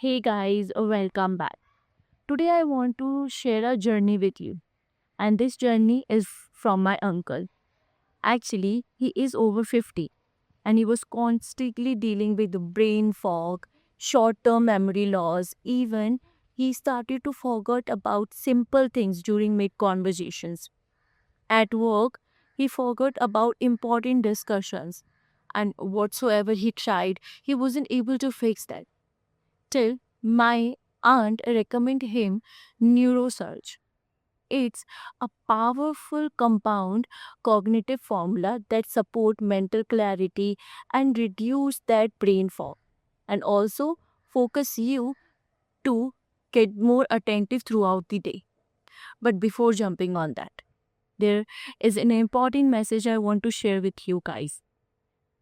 Hey guys, welcome back. Today I want to share a journey with you, and this journey is from my uncle. Actually, he is over 50 and he was constantly dealing with the brain fog, short term memory loss, even he started to forget about simple things during mid conversations. At work, he forgot about important discussions, and whatsoever he tried, he wasn't able to fix that till my aunt recommended him neurosurge. It's a powerful compound cognitive formula that support mental clarity and reduce that brain fog and also focus you to get more attentive throughout the day. But before jumping on that, there is an important message I want to share with you guys.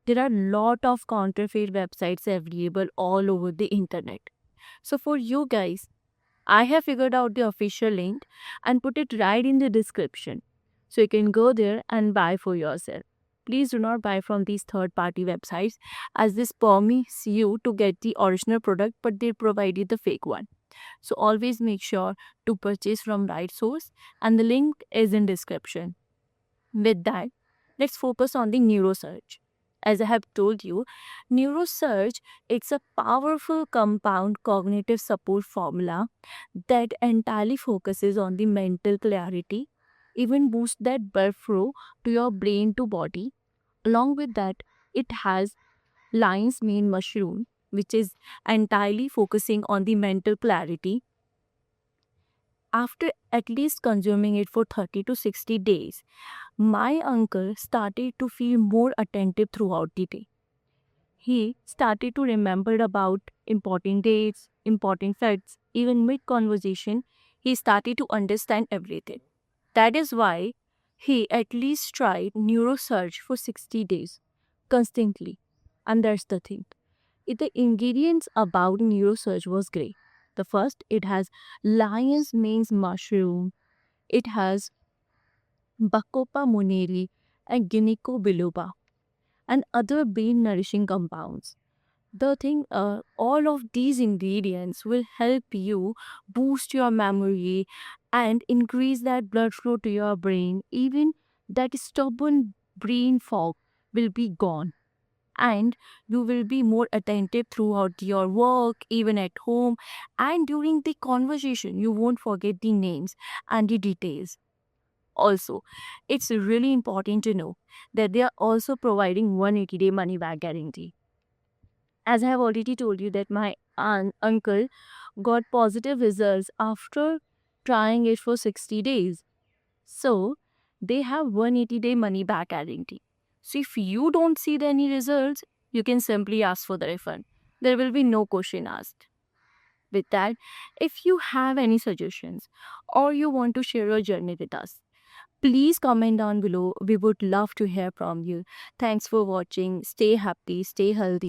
There are a lot of counterfeit websites available all over the internet. So for you guys, I have figured out the official link and put it right in the description. So you can go there and buy for yourself. Please do not buy from these third party websites as this promise you to get the original product but they provide you the fake one. So always make sure to purchase from right source and the link is in description. With that, let's focus on the neurosurge. As I have told you, neurosurge it's a powerful compound cognitive support formula that entirely focuses on the mental clarity, even boosts that blood flow to your brain to body. Along with that, it has lion's mane mushroom, which is entirely focusing on the mental clarity. After at least consuming it for 30 to 60 days, my uncle started to feel more attentive throughout the day. He started to remember about important dates, important facts, even mid conversation, he started to understand everything. That is why he at least tried neurosurge for 60 days constantly. And that's the thing. The ingredients about neurosurge was great. The first, it has lion's mane mushroom, it has Bacopa moneri and Ginkgo biloba and other brain nourishing compounds. All of these ingredients will help you boost your memory and increase that blood flow to your brain. Even that stubborn brain fog will be gone. And you will be more attentive throughout your work, even at home, and during the conversation. You won't forget the names and the details. Also, it's really important to know that they are also providing 180-day money back guarantee. As I have already told you that my uncle got positive results after trying it for 60 days. So, they have 180-day money back guarantee. So, if you don't see any results, you can simply ask for the refund. There will be no question asked. With that, if you have any suggestions or you want to share your journey with us, please comment down below. We would love to hear from you. Thanks for watching. Stay happy, stay healthy.